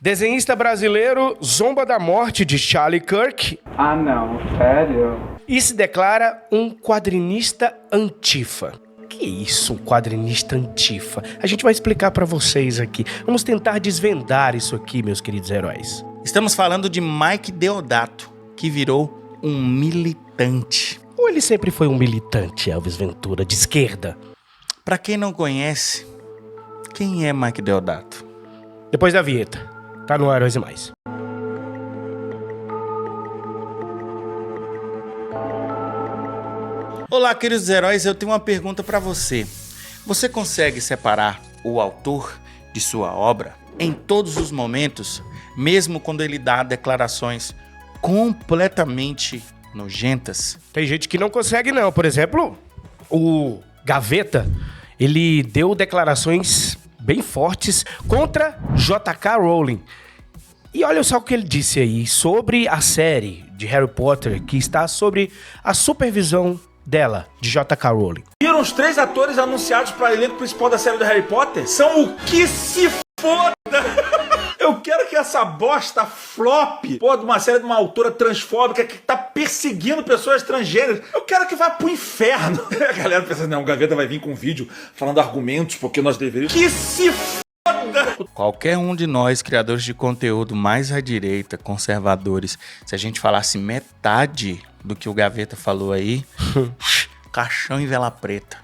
Desenhista brasileiro zomba da morte de Charlie Kirk. Ah, não, sério? E se declara um quadrinista antifa. Que isso, um quadrinista antifa? A gente vai explicar pra vocês aqui. Vamos tentar desvendar isso aqui, meus queridos heróis. Estamos falando de Mike Deodato, que virou um militante. Ou ele sempre foi um militante, Elvis Ventura, de esquerda? Pra quem não conhece, quem é Mike Deodato? Depois da vinheta. Tá no Heróis e Mais. Olá, queridos heróis, eu tenho uma pergunta pra você. Você consegue separar o autor de sua obra em todos os momentos, mesmo quando ele dá declarações completamente nojentas? Tem gente que não consegue não. Por exemplo, o Gaveta, ele deu declarações bem fortes contra J.K. Rowling. E olha só o que ele disse aí sobre a série de Harry Potter, que está sobre a supervisão dela, de J.K. Rowling. Viram os 3 atores anunciados para o elenco principal da série do Harry Potter? São o que se foda! Eu quero que essa bosta flop, pô, de uma série de uma autora transfóbica que tá perseguindo pessoas transgêneras. Eu quero que vá pro inferno. A galera pensa, não, o Gaveta vai vir com um vídeo falando argumentos porque nós deveríamos... Que se foda! Qualquer um de nós, criadores de conteúdo mais à direita, conservadores, se a gente falasse metade do que o Gaveta falou aí, caixão em vela preta.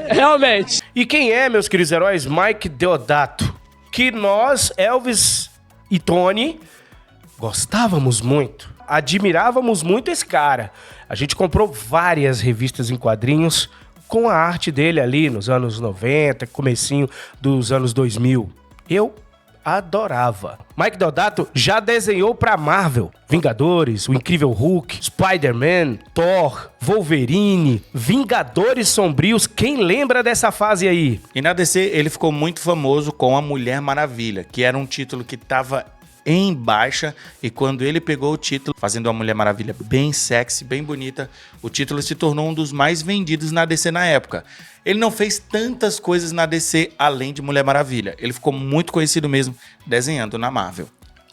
Realmente. E quem é, meus queridos heróis? Mike Deodato. Que nós, Elvis e Tony, gostávamos muito. Admirávamos muito esse cara. A gente comprou várias revistas em quadrinhos com a arte dele ali nos anos 90, comecinho dos anos 2000. Eu adorava. Mike Deodato já desenhou pra Marvel, Vingadores, o Incrível Hulk, Spider-Man, Thor, Wolverine, Vingadores Sombrios. Quem lembra dessa fase aí? E na DC ele ficou muito famoso com a Mulher Maravilha, que era um título que estava em baixa, e quando ele pegou o título, fazendo uma Mulher Maravilha bem sexy, bem bonita, o título se tornou um dos mais vendidos na DC na época. Ele não fez tantas coisas na DC além de Mulher Maravilha. Ele ficou muito conhecido mesmo desenhando na Marvel.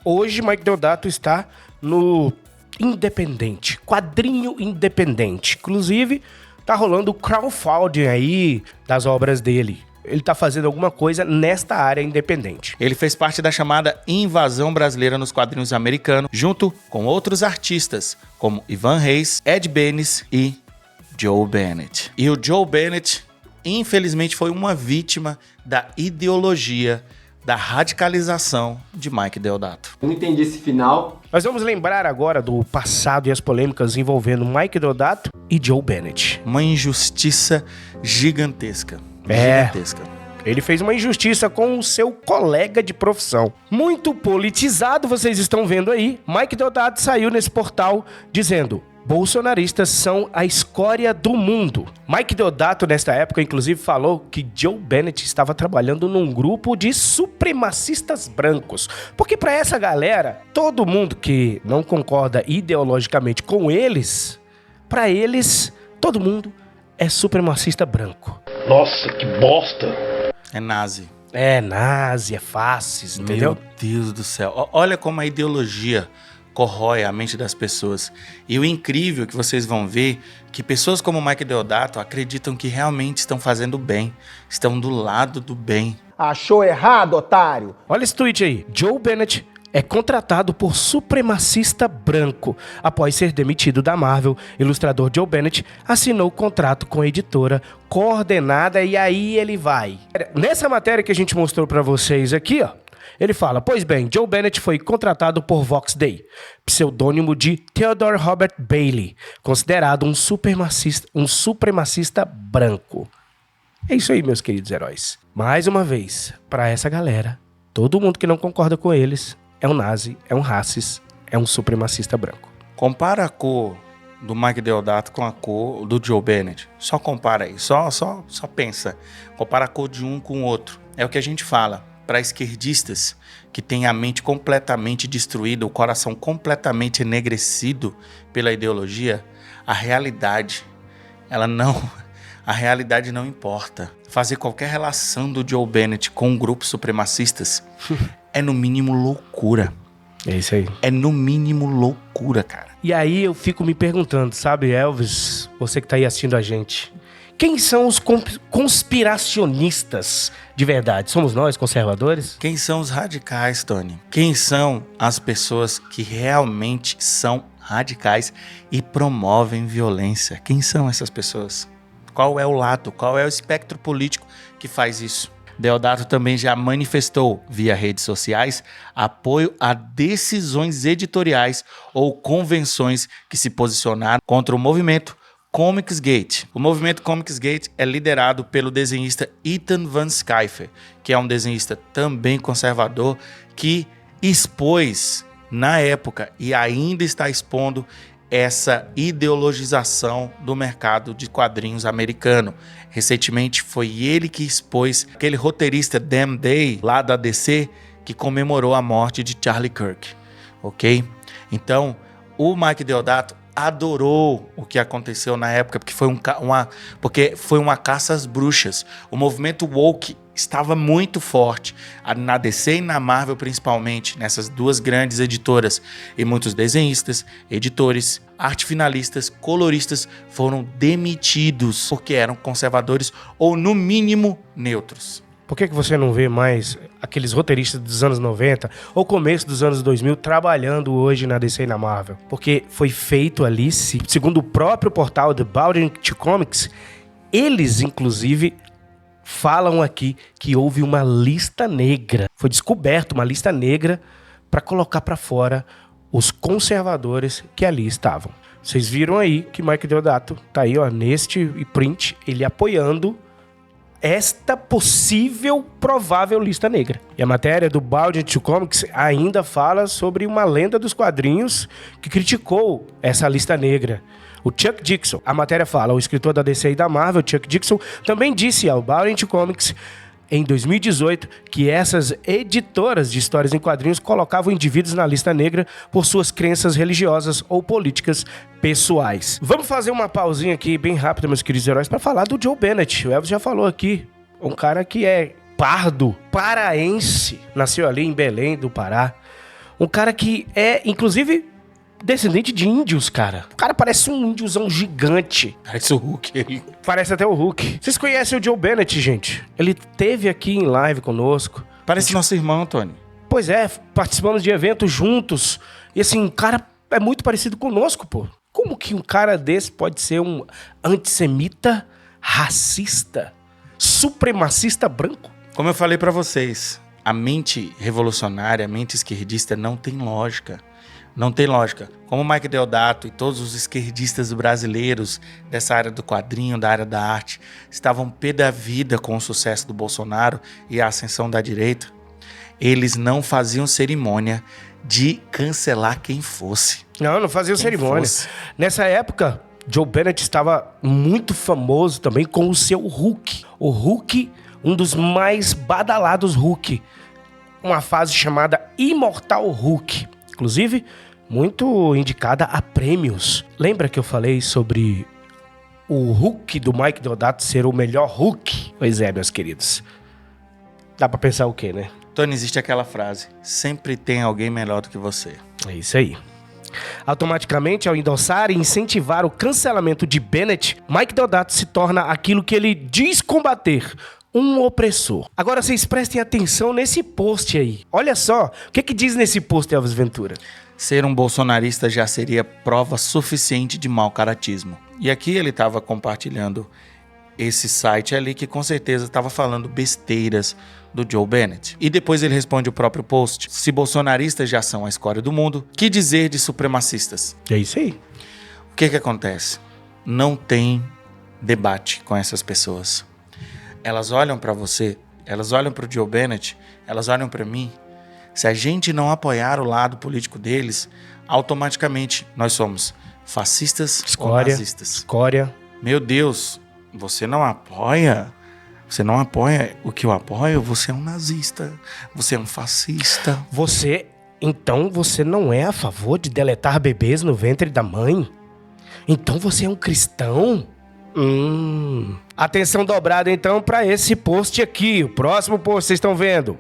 Hoje, Mike Deodato está no independente, quadrinho independente. Inclusive, tá rolando o crowdfunding aí das obras dele. Ele tá fazendo alguma coisa nesta área independente. Ele fez parte da chamada invasão brasileira nos quadrinhos americanos, junto com outros artistas, como Ivan Reis, Ed Benes e Joe Bennett. E o Joe Bennett, infelizmente, foi uma vítima da ideologia da radicalização de Mike Deodato. Eu não entendi esse final. Nós vamos lembrar agora do passado e as polêmicas envolvendo Mike Deodato e Joe Bennett. Uma injustiça gigantesca. Ele fez uma injustiça com o seu colega de profissão. Muito politizado, vocês estão vendo aí. Mike Deodato saiu nesse portal dizendo: bolsonaristas são a escória do mundo. Mike Deodato, nesta época, inclusive, falou que Joe Bennett estava trabalhando num grupo de supremacistas brancos. Porque para essa galera, todo mundo que não concorda ideologicamente com eles, para eles, todo mundo é supremacista branco. Nossa, que bosta! É nazi. É nazi, é fascista, entendeu? Meu Deus do céu. Olha como a ideologia corrói a mente das pessoas. E o incrível que vocês vão ver que pessoas como o Mike Deodato acreditam que realmente estão fazendo bem, estão do lado do bem. Achou errado, otário? Olha esse tweet aí. Joe Bennett é contratado por supremacista branco. Após ser demitido da Marvel, ilustrador Joe Bennett assinou contrato com a editora Coordenada e aí ele vai. Nessa matéria que a gente mostrou pra vocês aqui, ó, ele fala: pois bem, Joe Bennett foi contratado por Vox Day, pseudônimo de Theodore Robert Bailey, considerado um supremacista branco. É isso aí, meus queridos heróis. Mais uma vez, pra essa galera, todo mundo que não concorda com eles é um nazi, é um racista, é um supremacista branco. Compara a cor do Mike Deodato com a cor do Joe Bennett. Só compara aí, só pensa. Compara a cor de um com o outro. É o que a gente fala para esquerdistas que têm a mente completamente destruída, o coração completamente enegrecido pela ideologia. A realidade não importa. Fazer qualquer relação do Joe Bennett com grupos supremacistas é no mínimo loucura. É isso aí. É no mínimo loucura, cara. E aí eu fico me perguntando, sabe, Elvis, você que tá aí assistindo a gente, quem são os conspiracionistas de verdade? Somos nós, conservadores? Quem são os radicais, Tony? Quem são as pessoas que realmente são radicais e promovem violência? Quem são essas pessoas? Qual é o lado, qual é o espectro político que faz isso? Deodato também já manifestou, via redes sociais, apoio a decisões editoriais ou convenções que se posicionaram contra o movimento Comicsgate. O movimento Comicsgate é liderado pelo desenhista Ethan Van Sciver, que é um desenhista também conservador, que expôs na época e ainda está expondo essa ideologização do mercado de quadrinhos americano. Recentemente foi ele que expôs aquele roteirista Dan Day, lá da DC, que comemorou a morte de Charlie Kirk, ok? Então, o Mike Deodato adorou o que aconteceu na época, porque foi uma caça às bruxas. O movimento woke estava muito forte, na DC e na Marvel principalmente, nessas duas grandes editoras, e muitos desenhistas, editores, arte finalistas, coloristas foram demitidos porque eram conservadores ou no mínimo neutros. Por que você não vê mais aqueles roteiristas dos anos 90 ou começo dos anos 2000 trabalhando hoje na DC e na Marvel? Porque foi feito ali, segundo o próprio portal The Bounding to Comics, eles inclusive falam aqui que houve uma lista negra. Foi descoberto uma lista negra para colocar para fora os conservadores que ali estavam. Vocês viram aí que Mike Deodato tá aí, ó, neste print, ele apoiando esta possível, provável lista negra. E a matéria do Bounding to Comics ainda fala sobre uma lenda dos quadrinhos que criticou essa lista negra. O Chuck Dixon, a matéria fala, o escritor da DC e da Marvel, Chuck Dixon, também disse ao Bounding to Comics em 2018 que essas editoras de histórias em quadrinhos colocavam indivíduos na lista negra por suas crenças religiosas ou políticas pessoais. Vamos fazer uma pausinha aqui bem rápida, meus queridos heróis, para falar do Joe Bennett. O Elvis já falou aqui, um cara que é pardo, paraense, nasceu ali em Belém do Pará. Um cara que é, inclusive, descendente de índios, cara. O cara parece um índiozão gigante. Parece o Hulk. Parece até o Hulk. Vocês conhecem o Joe Bennett, gente? Ele teve aqui em live conosco. Parece nosso irmão, Tony. Pois é, participamos de eventos juntos. E assim, o cara é muito parecido conosco, pô. Como que um cara desse pode ser um antissemita, racista, supremacista branco? Como eu falei pra vocês, a mente revolucionária, a mente esquerdista não tem lógica. Não tem lógica. Como o Mike Deodato e todos os esquerdistas brasileiros dessa área do quadrinho, da área da arte, estavam pé da vida com o sucesso do Bolsonaro e a ascensão da direita, eles não faziam cerimônia de cancelar quem fosse. Não faziam cerimônia. Nessa época, Joe Bennett estava muito famoso também com o seu Hulk. O Hulk, um dos mais badalados Hulk. Uma fase chamada Imortal Hulk. Inclusive, muito indicada a prêmios. Lembra que eu falei sobre o Hulk do Mike Deodato ser o melhor Hulk? Pois é, meus queridos. Dá pra pensar o quê, né? Tony, existe aquela frase, sempre tem alguém melhor do que você. É isso aí. Automaticamente, ao endossar e incentivar o cancelamento de Bennett, Mike Deodato se torna aquilo que ele diz combater, um opressor. Agora vocês prestem atenção nesse post aí. Olha só, o que diz nesse post, Elvis Ventura? Ser um bolsonarista já seria prova suficiente de mau caratismo. E aqui ele estava compartilhando esse site ali que com certeza estava falando besteiras do Joe Bennett. E depois ele responde o próprio post. Se bolsonaristas já são a escória do mundo, que dizer de supremacistas? É isso aí. O que acontece? Não tem debate com essas pessoas. Elas olham para você, elas olham para o Joe Bennett, elas olham para mim. Se a gente não apoiar o lado político deles, automaticamente nós somos fascistas ou nazistas. Escória. Meu Deus, você não apoia o que eu apoio? Você é um nazista, você é um fascista. Então você não é a favor de deletar bebês no ventre da mãe? Então você é um cristão? Atenção dobrada então para esse post aqui. O próximo post vocês estão vendo.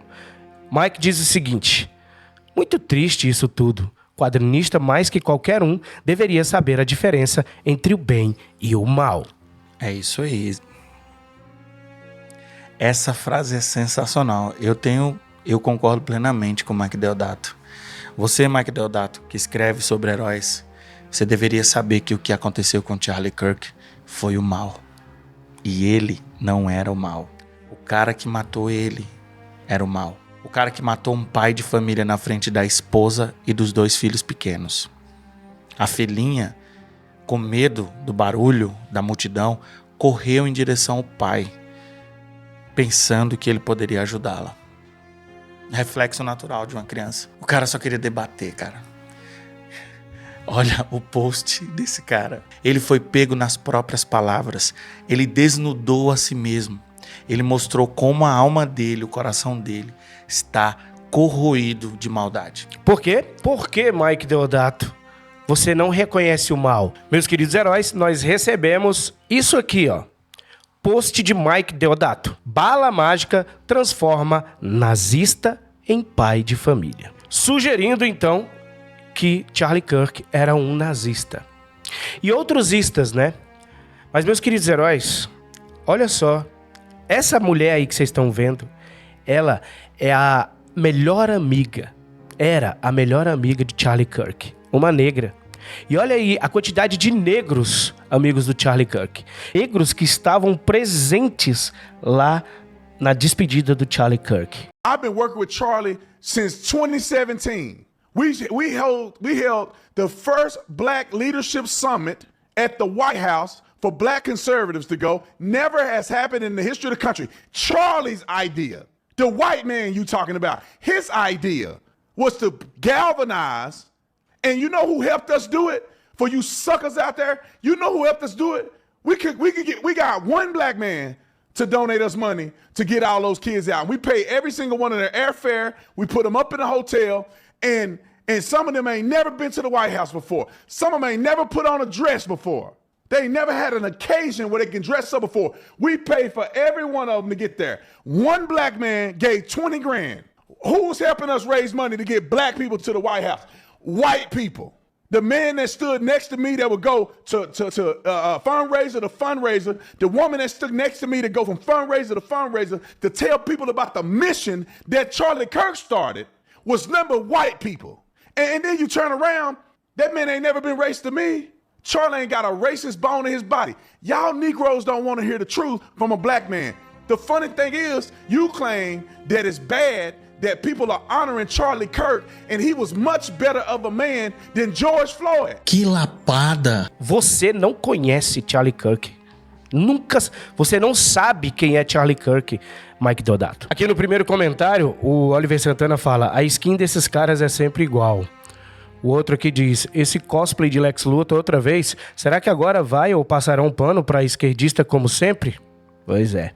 Mike diz o seguinte: muito triste isso tudo. Quadrinista mais que qualquer um deveria saber a diferença entre o bem e o mal. É isso aí. Essa frase é sensacional. Eu concordo plenamente com o Mike Deodato. Você, Mike Deodato, que escreve sobre heróis, você deveria saber que o que aconteceu com Charlie Kirk foi o mal. E ele não era o mal. O cara que matou ele era o mal. O cara que matou um pai de família na frente da esposa e dos 2 filhos pequenos. A filhinha, com medo do barulho da multidão, correu em direção ao pai, pensando que ele poderia ajudá-la. Reflexo natural de uma criança. O cara só queria debater, cara. Olha o post desse cara. Ele foi pego nas próprias palavras. Ele desnudou a si mesmo. Ele mostrou como a alma dele, o coração dele, está corroído de maldade. Por quê? Por que, Mike Deodato, você não reconhece o mal? Meus queridos heróis, nós recebemos isso aqui, ó. Post de Mike Deodato. Bala mágica transforma nazista em pai de família. Sugerindo, então, que Charlie Kirk era um nazista. E outros istas, né? Mas, meus queridos heróis, olha só. Essa mulher aí que vocês estão vendo, ela é a melhor amiga. Era a melhor amiga de Charlie Kirk. Uma negra. E olha aí a quantidade de negros amigos do Charlie Kirk. Negros que estavam presentes lá na despedida do Charlie Kirk. I've been working with Charlie since 2017. We held the first Black Leadership Summit at the White House for Black conservatives to go. Never has happened in the history of the country. Charlie's idea, the white man you talking about, his idea was to galvanize. And you know who helped us do it? For you suckers out there, you know who helped us do it? We got one black man to donate us money to get all those kids out. We pay every single one of their airfare. We put them up in a hotel, and some of them ain't never been to the White House before. Some of them ain't never put on a dress before. They ain't never had an occasion where they can dress up before. We paid for every one of them to get there. One black man gave 20 grand. Who's helping us raise money to get black people to the White House? White people. The man that stood next to me that would go to fundraiser to fundraiser, the woman that stood next to me to go from fundraiser to fundraiser to tell people about the mission that Charlie Kirk started was number white people. And then you turn around, that man ain't never been racist to me. Charlie ain't got a racist bone in his body. Y'all Negroes don't want to hear the truth from a black man. The funny thing is, you claim that it's bad that people are honoring Charlie Kirk, and he was much better of a man than George Floyd. Que lapada! Você não conhece Charlie Kirk. Nunca. Você não sabe quem é Charlie Kirk, Mike Deodato. Aqui no primeiro comentário, o Oliver Santana fala: a skin desses caras é sempre igual. O outro aqui diz: esse cosplay de Lex Luthor outra vez, será que agora vai ou passarão um pano pra esquerdista como sempre? Pois é.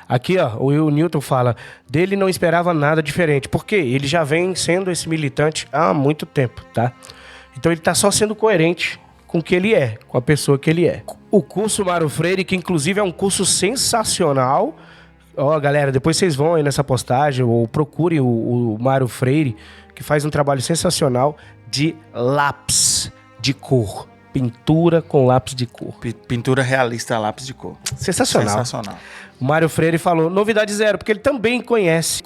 Aqui, ó, o Will Newton fala: dele não esperava nada diferente, porque ele já vem sendo esse militante há muito tempo, tá? Então ele tá só sendo coerente com o que ele é, com a pessoa que ele é. O curso Mário Freire, que inclusive é um curso sensacional. Ó, galera, depois vocês vão aí nessa postagem ou procurem o Mário Freire, que faz um trabalho sensacional de lápis de cor. Pintura com lápis de cor. Pintura realista a lápis de cor. Sensacional. Sensacional. O Mário Freire falou: novidade zero, porque ele também conhece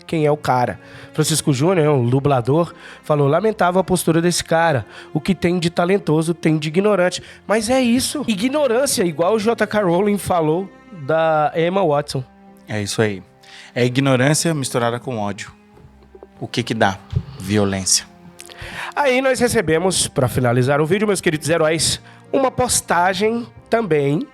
quem é o cara. Francisco Júnior, um dublador, falou: lamentável a postura desse cara. O que tem de talentoso tem de ignorante. Mas é isso. Ignorância, igual o J.K. Rowling falou da Emma Watson. É isso aí. É ignorância misturada com ódio. O que dá? Violência. Aí nós recebemos, para finalizar o vídeo, meus queridos heróis, uma postagem também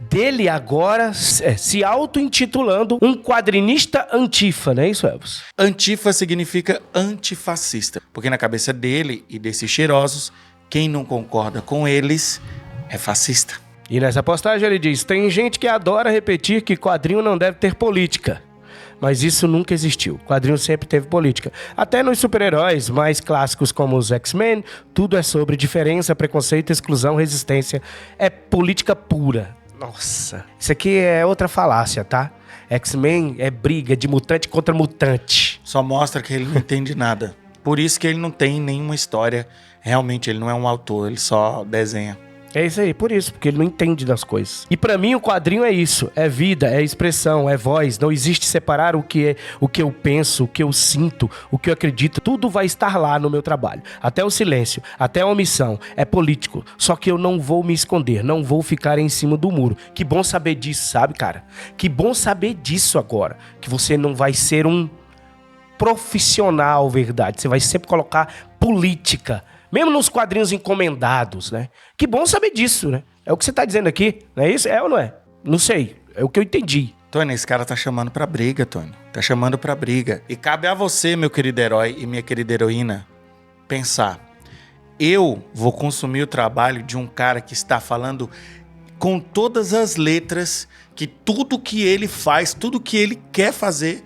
dele agora se auto-intitulando um quadrinista antifa, não é isso, Elvis? Antifa significa antifascista, porque na cabeça dele e desses cheirosos, quem não concorda com eles é fascista. E nessa postagem ele diz: tem gente que adora repetir que quadrinho não deve ter política. Mas isso nunca existiu. Quadrinho sempre teve política. Até nos super-heróis mais clássicos como os X-Men, tudo é sobre diferença, preconceito, exclusão, resistência. É política pura. Nossa, isso aqui é outra falácia, tá? X-Men é briga de mutante contra mutante. Só mostra que ele não entende nada. Por isso que ele não tem nenhuma história. Realmente, ele não é um autor, ele só desenha. É isso aí, por isso, porque ele não entende das coisas. E pra mim o quadrinho é isso, é vida, é expressão, é voz. Não existe separar o que eu penso, o que eu sinto, o que eu acredito. Tudo vai estar lá no meu trabalho. Até o silêncio, até a omissão. É político. Só que eu não vou me esconder, não vou ficar em cima do muro. Que bom saber disso, sabe, cara? Que bom saber disso agora. Que você não vai ser um profissional, verdade. Você vai sempre colocar política. Mesmo nos quadrinhos encomendados, né? Que bom saber disso, né? É o que você tá dizendo aqui, não é isso? É ou não é? Não sei, é o que eu entendi. Tony, esse cara tá chamando pra briga, Tony. Tá chamando pra briga. E cabe a você, meu querido herói e minha querida heroína, pensar. Eu vou consumir o trabalho de um cara que está falando com todas as letras que tudo que ele faz, tudo que ele quer fazer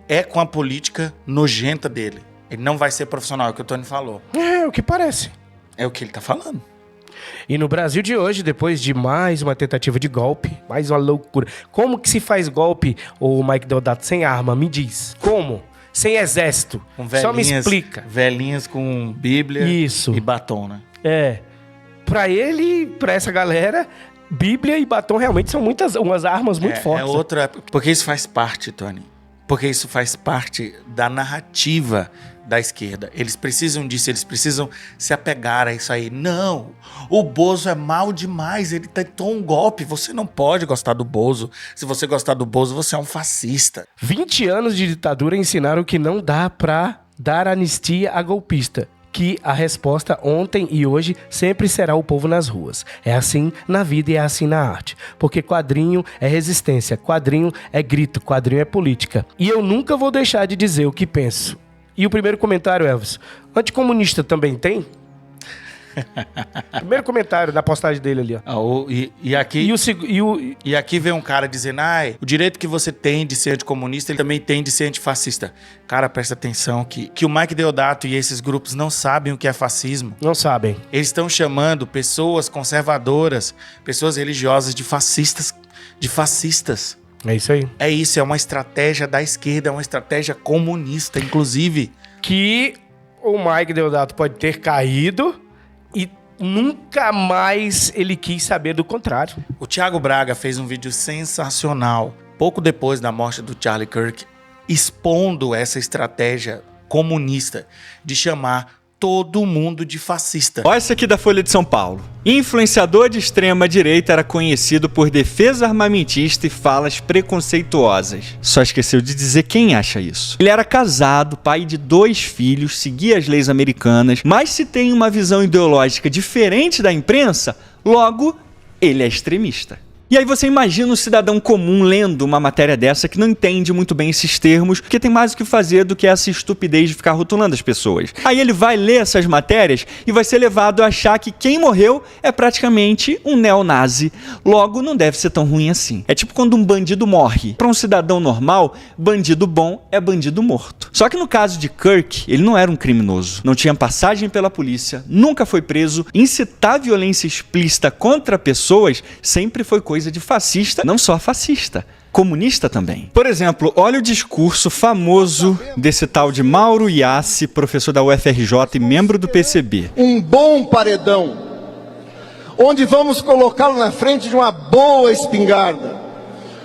é com a política nojenta dele. Ele não vai ser profissional, é o que o Tony falou. É o que parece. É o que ele tá falando. E no Brasil de hoje, depois de mais uma tentativa de golpe, mais uma loucura. Como que se faz golpe, o Mike Deodato, sem arma? Me diz. Como? Sem exército. Só me explica. Velhinhas com Bíblia Isso. E batom, né? É. Pra ele, pra essa galera, Bíblia e batom realmente são umas armas muito fortes. É outra... Porque isso faz parte, Tony. Porque isso faz parte da narrativa da esquerda. Eles precisam disso, eles precisam se apegar a isso aí. Não, o Bozo é mal demais, ele tentou um golpe, você não pode gostar do Bozo. Se você gostar do Bozo, você é um fascista. 20 anos de ditadura ensinaram que não dá pra dar anistia a golpista. Que a resposta ontem e hoje sempre será o povo nas ruas. É assim na vida e é assim na arte. Porque quadrinho é resistência, quadrinho é grito, quadrinho é política. E eu nunca vou deixar de dizer o que penso. E o primeiro comentário, Elvis, anticomunista também tem? Primeiro comentário da postagem dele ali, ó. E aqui vem um cara dizendo, o direito que você tem de ser anticomunista, ele também tem de ser antifascista. Cara, presta atenção que o Mike Deodato e esses grupos não sabem o que é fascismo. Não sabem. Eles estão chamando pessoas conservadoras, pessoas religiosas de fascistas. É isso aí. É isso, é uma estratégia da esquerda, é uma estratégia comunista, inclusive. Que o Mike Deodato pode ter caído e nunca mais ele quis saber do contrário. O Thiago Braga fez um vídeo sensacional, pouco depois da morte do Charlie Kirk, expondo essa estratégia comunista de chamar todo mundo de fascista. Olha essa aqui da Folha de São Paulo. Influenciador de extrema-direita era conhecido por defesa armamentista e falas preconceituosas. Só esqueceu de dizer quem acha isso. Ele era casado, pai de 2 filhos, seguia as leis americanas, mas se tem uma visão ideológica diferente da imprensa, logo, ele é extremista. E aí você imagina um cidadão comum lendo uma matéria dessa que não entende muito bem esses termos, porque tem mais o que fazer do que essa estupidez de ficar rotulando as pessoas. Aí ele vai ler essas matérias e vai ser levado a achar que quem morreu é praticamente um neonazi. Logo, não deve ser tão ruim assim. É tipo quando um bandido morre. Para um cidadão normal, bandido bom é bandido morto. Só que no caso de Kirk, ele não era um criminoso. Não tinha passagem pela polícia, nunca foi preso. Incitar violência explícita contra pessoas sempre foi coisa de fascista, não só fascista, comunista também. Por exemplo, olha o discurso famoso desse tal de Mauro Iassi, professor da UFRJ e membro do PCB. Um bom paredão, onde vamos colocá-lo na frente de uma boa espingarda,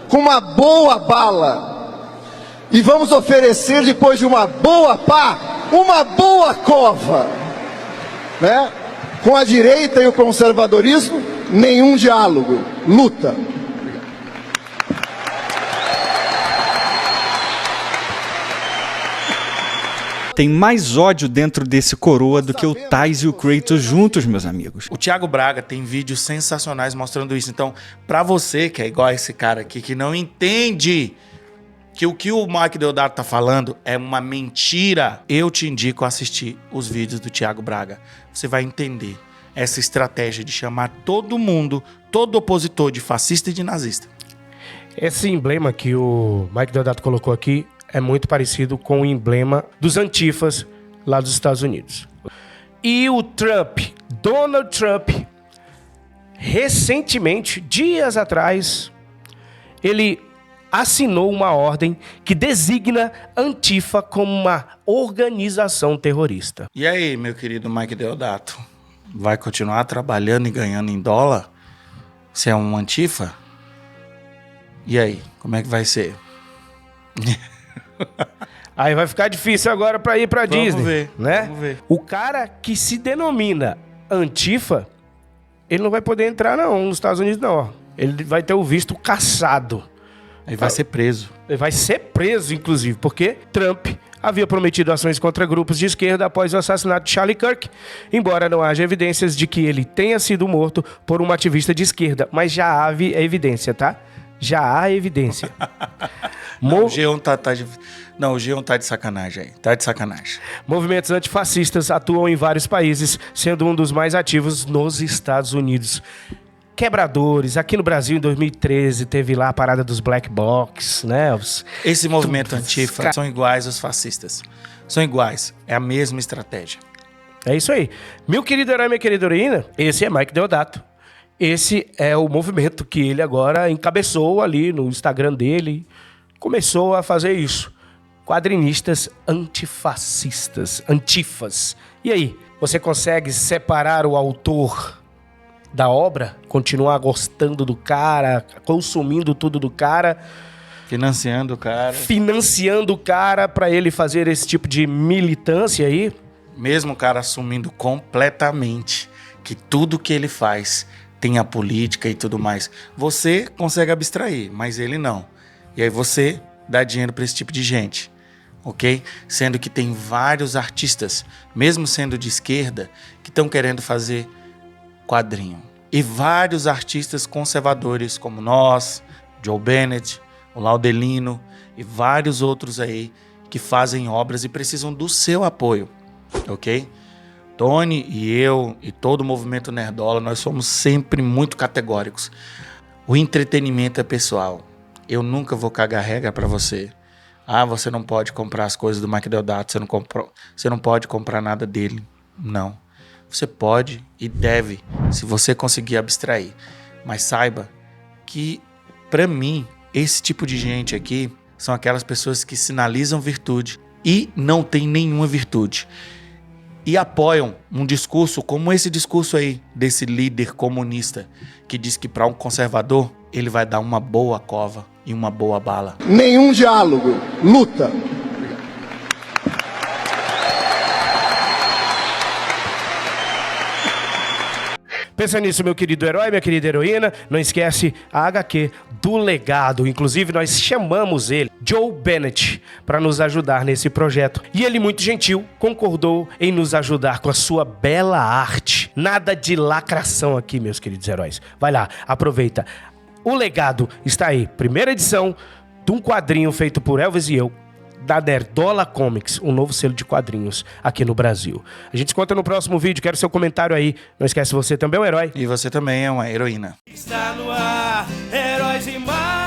com uma boa bala, e vamos oferecer, depois de uma boa pá, uma boa cova, né? Com a direita e o conservadorismo, nenhum diálogo, luta. Tem mais ódio dentro desse coroa do que o Tais e o Kratos juntos, meus amigos. O Thiago Braga tem vídeos sensacionais mostrando isso. Então, pra você que é igual a esse cara aqui, que não entende que o Mike Deodato tá falando é uma mentira, eu te indico a assistir os vídeos do Thiago Braga. Você vai entender essa estratégia de chamar todo mundo, todo opositor de fascista e de nazista. Esse emblema que o Mike Deodato colocou aqui é muito parecido com o emblema dos antifas lá dos Estados Unidos. E o Trump, Donald Trump, recentemente, dias atrás, ele assinou uma ordem que designa Antifa como uma organização terrorista. E aí, meu querido Mike Deodato? Vai continuar trabalhando e ganhando em dólar? Você é um Antifa? E aí, como é que vai ser? Aí vai ficar difícil agora pra ir pra Disney, ver, né? vamos ver. O cara que se denomina Antifa, ele não vai poder entrar não nos Estados Unidos não, ó. Ele vai ter o visto cassado. Ele vai ser preso. Ele vai ser preso, inclusive, porque Trump havia prometido ações contra grupos de esquerda após o assassinato de Charlie Kirk, embora não haja evidências de que ele tenha sido morto por um ativista de esquerda. Mas já há evidência, tá? Já há evidência. Não, o G1 Não, o G1 tá de sacanagem aí. Tá de sacanagem. Movimentos antifascistas atuam em vários países, sendo um dos mais ativos nos Estados Unidos. Quebradores, aqui no Brasil em 2013 teve lá a parada dos Black Blocs, né? Esse movimento Antifa são iguais aos fascistas. São iguais, é a mesma estratégia. É isso aí. Meu querido herói, minha querida heroína, esse é Mike Deodato. Esse é o movimento que ele agora encabeçou ali no Instagram dele. Começou a fazer isso. Quadrinistas antifascistas, antifas. E aí, você consegue separar o autor da obra? Continuar gostando do cara, consumindo tudo do cara, financiando o cara para ele fazer esse tipo de militância aí? Mesmo o cara assumindo completamente que tudo que ele faz tem a política e tudo mais, você consegue abstrair, mas ele não. E aí você dá dinheiro para esse tipo de gente, ok? Sendo que tem vários artistas, mesmo sendo de esquerda, que estão querendo fazer quadrinho. E vários artistas conservadores, como nós, Joe Bennett, o Laudelino e vários outros aí que fazem obras e precisam do seu apoio, ok? Tony e eu e todo o movimento Nerdola, nós somos sempre muito categóricos. O entretenimento é pessoal. Eu nunca vou cagar regra para você. Ah, você não pode comprar as coisas do Mike Deodato, você não pode comprar nada dele. Não. Você pode e deve, se você conseguir abstrair. Mas saiba que, para mim, esse tipo de gente aqui são aquelas pessoas que sinalizam virtude e não tem nenhuma virtude. E apoiam um discurso como esse discurso aí, desse líder comunista, que diz que para um conservador, ele vai dar uma boa cova e uma boa bala. Nenhum diálogo, luta. Pensa nisso, meu querido herói, minha querida heroína. Não esquece a HQ do Legado. Inclusive, nós chamamos ele, Joe Bennett, para nos ajudar nesse projeto. E ele, muito gentil, concordou em nos ajudar com a sua bela arte. Nada de lacração aqui, meus queridos heróis. Vai lá, aproveita. O Legado está aí. Primeira edição de um quadrinho feito por Elvis e eu, da Nerdola Comics, um novo selo de quadrinhos aqui no Brasil. A gente se encontra no próximo vídeo, quero seu comentário aí. Não esquece, você também é um herói. E você também é uma heroína. Está no ar, Heróis e Mais.